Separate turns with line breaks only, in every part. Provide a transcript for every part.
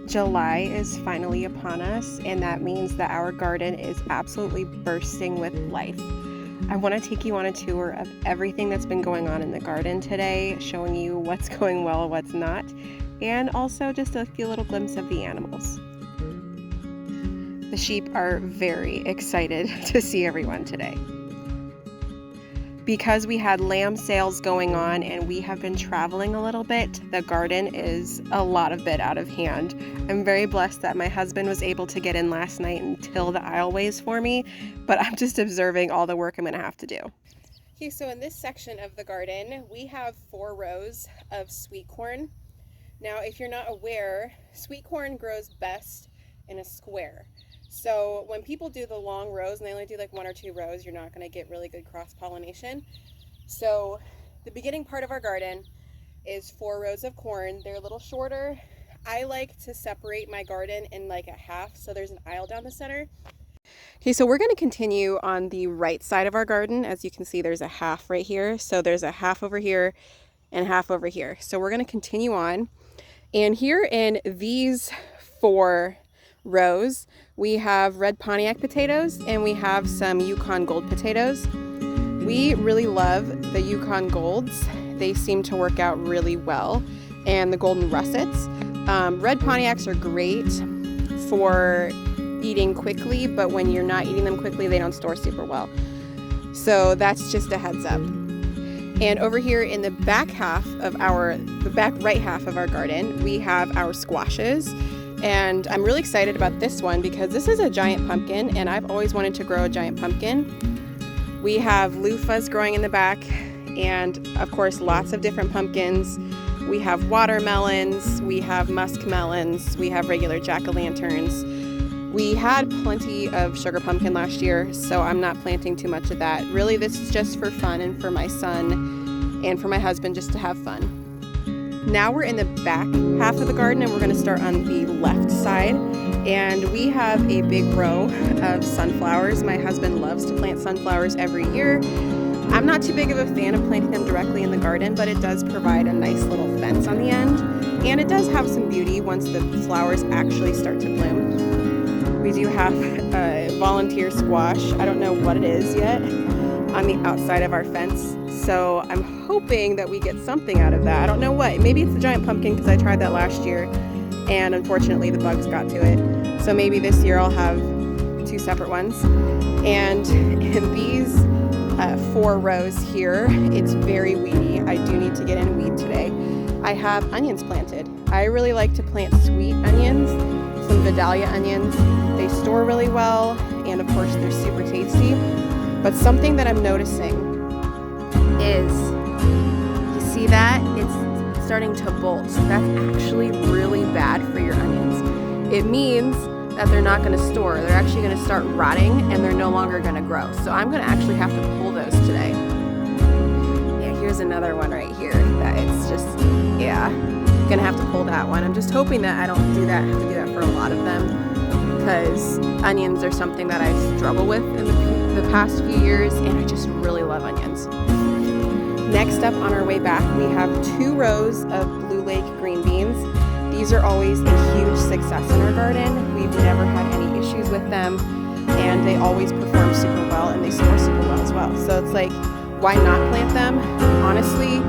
July is finally upon us, and that means that our garden is absolutely bursting with life. I want to take you on a tour of everything that's been going on in the garden today, showing you what's going well, what's not, and also just a few little glimpses of the animals. The sheep are very excited to see everyone today. Because we had lamb sales going on and we have been traveling a little bit, the garden is a lot of bit out of hand. I'm very blessed that my husband was able to get in last night and till the aisleways for me, but I'm just observing all the work I'm going to have to do. Okay, so in this section of the garden, we have 4 rows of sweet corn. Now, if you're not aware, sweet corn grows best in a square. So when people do the long rows and they only do like 1 or 2 rows, you're not going to get really good cross-pollination. So the beginning part of our garden is 4 rows of corn. They're a little shorter. I like to separate my garden in like a half, so there's an aisle down the center. Okay, so we're going to continue on the right side of our garden. As you can see, there's a half right here. So there's a half over here and a half over here. So we're going to continue on. And here in these 4 rows, we have red Pontiac potatoes and we have some Yukon Gold potatoes. We really love the Yukon Golds. They seem to work out really well, and the golden russets. Red Pontiacs are great for eating quickly, but when you're not eating them quickly, they don't store super well. So that's just a heads up. And over here in the back right half of our garden, we have our squashes. And I'm really excited about this one because this is a giant pumpkin, and I've always wanted to grow a giant pumpkin. We have loofahs growing in the back, and of course lots of different pumpkins. We have watermelons, we have muskmelons, we have regular jack-o'-lanterns. We had plenty of sugar pumpkin last year, so I'm not planting too much of that. Really, this is just for fun and for my son and for my husband, just to have fun. Now we're in the back half of the garden, and we're going to start on the left side. And we have a big row of sunflowers. My husband loves to plant sunflowers every year. I'm not too big of a fan of planting them directly in the garden, but it does provide a nice little fence on the end. And it does have some beauty once the flowers actually start to bloom. We do have a volunteer squash. I don't know what it is yet, on the outside of our fence. So I'm hoping that we get something out of that. I don't know what. Maybe it's a giant pumpkin because I tried that last year and unfortunately the bugs got to it. So maybe this year I'll have 2 separate ones. And in these 4 rows here, it's very weedy. I do need to get in weed today. I have onions planted. I really like to plant sweet onions, some Vidalia onions. They store really well, and of course they're super tasty. But something that I'm noticing is, you see that? It's starting to bolt. That's actually really bad for your onions. It means that they're not going to store. They're actually going to start rotting, and they're no longer going to grow. So I'm going to actually have to pull those today. Yeah, here's another one right here that it's just, yeah, going to have to pull that one. I'm just hoping that I don't have to do that for a lot of them, because onions are something that I struggle with in the past few years, and I just really love onions. Next up on our way back, we have 2 rows of Blue Lake green beans. These are always a huge success in our garden. We've never had any issues with them, and they always perform super well, and they store super well as well. So it's like, why not plant them? Honestly,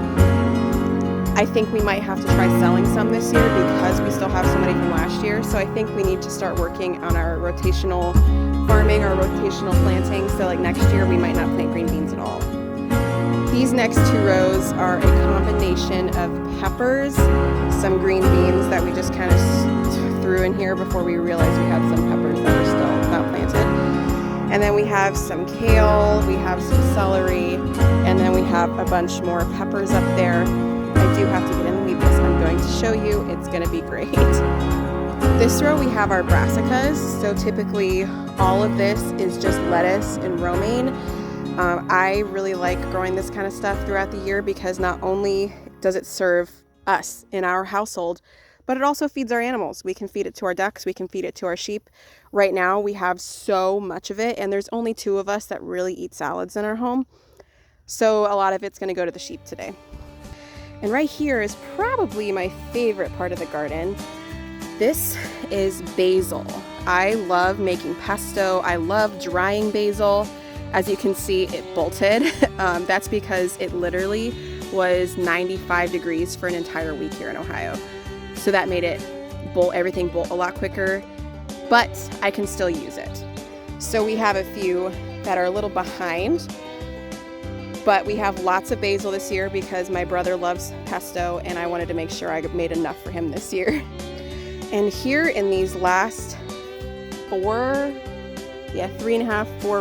I think we might have to try selling some this year because we still have so many from last year. So I think we need to start working on our rotational farming, our rotational planting. So like next year, we might not plant green beans at all. These next 2 rows are a combination of peppers, some green beans that we just kind of threw in here before we realized we had some peppers that were still not planted. And then we have some kale, we have some celery, and then we have a bunch more peppers up there. I do have to get in the weed this. I'm going to show you. It's going to be great. This row we have our brassicas. So typically all of this is just lettuce and romaine. I really like growing this kind of stuff throughout the year because not only does it serve us in our household, but it also feeds our animals. We can feed it to our ducks, we can feed it to our sheep. Right now we have so much of it, and there's only 2 of us that really eat salads in our home. So a lot of it's going to go to the sheep today. And right here is probably my favorite part of the garden. This is basil. I love making pesto. I love drying basil. As you can see, it bolted. That's because it literally was 95 degrees for an entire week here in Ohio. So that made it everything bolt a lot quicker, but I can still use it. So we have a few that are a little behind, but we have lots of basil this year because my brother loves pesto and I wanted to make sure I made enough for him this year. And here in these last 4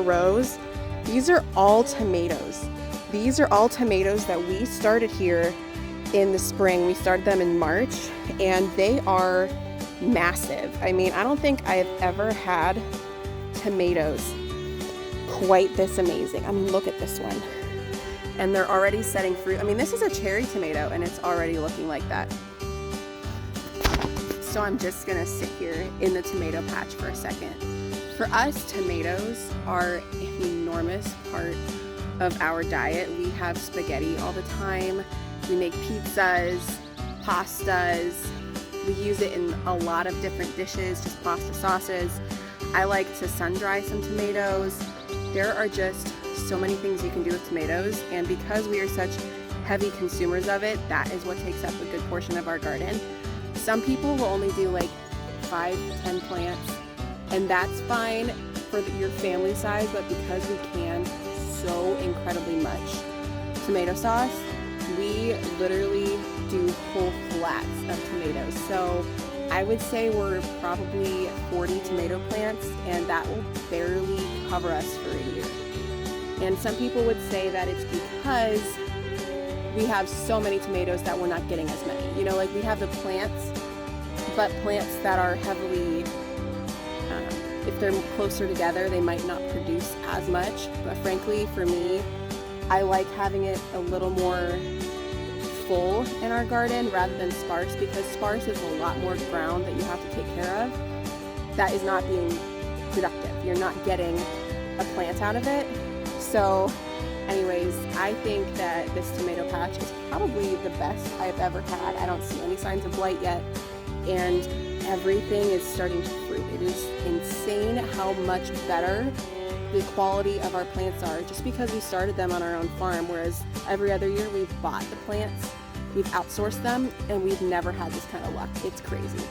rows, these are all tomatoes. These are all tomatoes that we started here in the spring. We started them in March and they are massive. I mean, I don't think I have ever had tomatoes quite this amazing. I mean, look at this one. And they're already setting fruit. I mean, this is a cherry tomato and it's already looking like that. So I'm just gonna sit here in the tomato patch for a second. For us, tomatoes are an enormous part of our diet. We have spaghetti all the time. We make pizzas, pastas. We use it in a lot of different dishes, just pasta sauces. I like to sun dry some tomatoes. There are just so many things you can do with tomatoes, and because we are such heavy consumers of it, that is what takes up a good portion of our garden. Some people will only do like 5 to 10 plants, and that's fine for your family size, but because we can so incredibly much tomato sauce, we literally do whole flats of tomatoes. So I would say we're probably 40 tomato plants, and that will barely cover us for a year. And some people would say that it's because we have so many tomatoes that we're not getting as many. You know, like we have the plants, but plants that are heavily, if they're closer together, they might not produce as much. But frankly, for me, I like having it a little more full in our garden rather than sparse, because sparse is a lot more ground that you have to take care of that is not being productive. You're not getting a plant out of it. So anyways, I think that this tomato patch is probably the best I've ever had. I don't see any signs of blight yet, and everything is starting to fruit. It is insane how much better the quality of our plants are just because we started them on our own farm, whereas every other year we've bought the plants, we've outsourced them, and we've never had this kind of luck. It's crazy.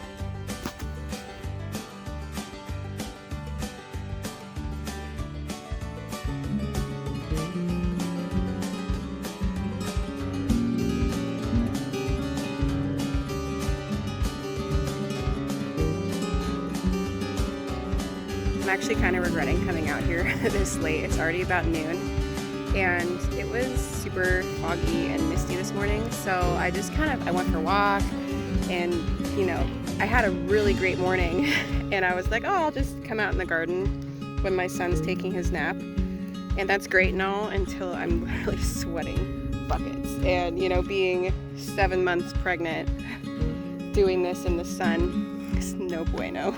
I'm actually kind of regretting coming out here this late. It's already about noon and it was super foggy and misty this morning, so I just I went for a walk, and you know, I had a really great morning and I was like, oh, I'll just come out in the garden when my son's taking his nap, and that's great and all until I'm literally sweating buckets. And you know, being 7 months pregnant, doing this in the sun is no bueno.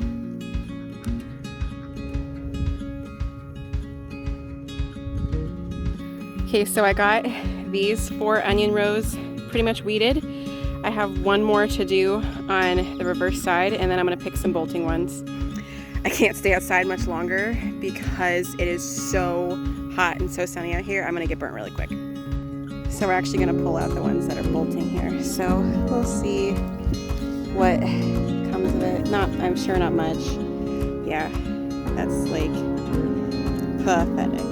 Okay, so I got these 4 onion rows pretty much weeded. I have one more to do on the reverse side, and then I'm gonna pick some bolting ones. I can't stay outside much longer because it is so hot and so sunny out here. I'm gonna get burnt really quick. So we're actually gonna pull out the ones that are bolting here. So we'll see what comes of it. I'm sure not much. Yeah, that's like pathetic.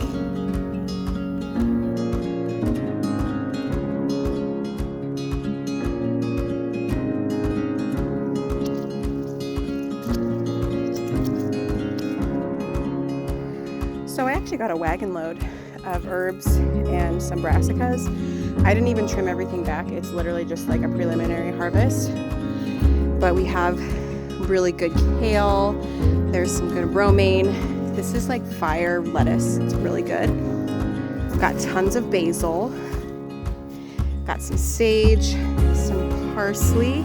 So I actually got a wagon load of herbs and some brassicas. I didn't even trim everything back. It's literally just like a preliminary harvest. But we have really good kale. There's some good romaine. This is like fire lettuce. It's really good. Got tons of basil. Got some sage, some parsley,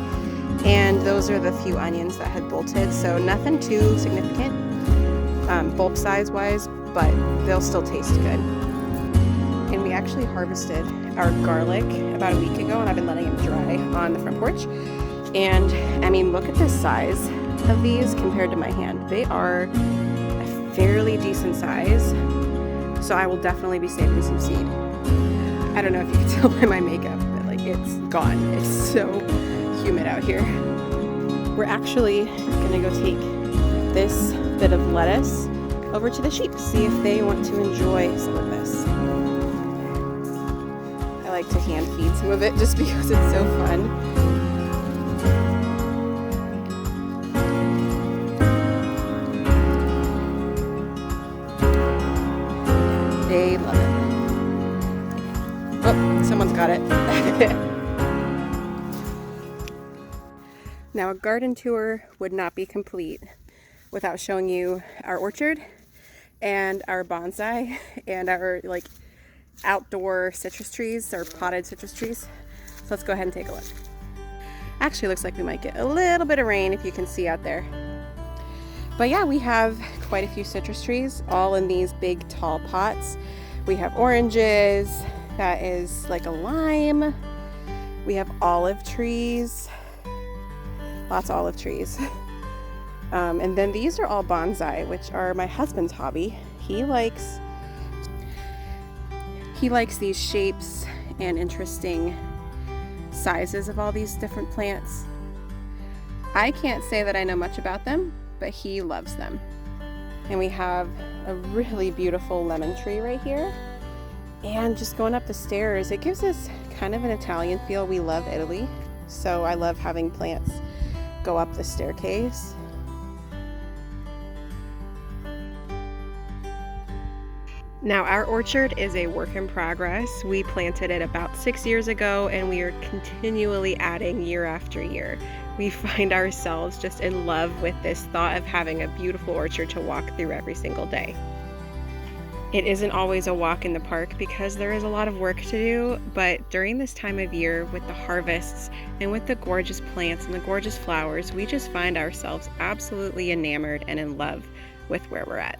and those are the few onions that had bolted. So nothing too significant, bulk size wise, but they'll still taste good. And we actually harvested our garlic about a week ago, and I've been letting it dry on the front porch. And I mean, look at this size. of these compared to my hand. They are a fairly decent size, so I will definitely be saving some seed. I don't know if you can tell by my makeup, but like it's gone. It's so humid out here. We're actually gonna go take this bit of lettuce over to the sheep, see if they want to enjoy some of this. I like to hand feed some of it just because it's so fun. They love it. Oh, someone's got it. Now, a garden tour would not be complete without showing you our orchard and our bonsai and our like outdoor citrus trees, or potted citrus trees. So let's go ahead and take a look. Actually, looks like we might get a little bit of rain, if you can see out there. But yeah, we have quite a few citrus trees, all in these big tall pots. We have oranges, that is like a lime. We have olive trees, lots of olive trees. And then these are all bonsai, which are my husband's hobby. He likes these shapes and interesting sizes of all these different plants. I can't say that I know much about them, but he loves them. And we have a really beautiful lemon tree right here. And just going up the stairs, it gives us kind of an Italian feel. We love Italy, so I love having plants go up the staircase. Now, our orchard is a work in progress. We planted it about 6 years ago, and we are continually adding year after year. We find ourselves just in love with this thought of having a beautiful orchard to walk through every single day. It isn't always a walk in the park because there is a lot of work to do, but during this time of year with the harvests and with the gorgeous plants and the gorgeous flowers, we just find ourselves absolutely enamored and in love with where we're at.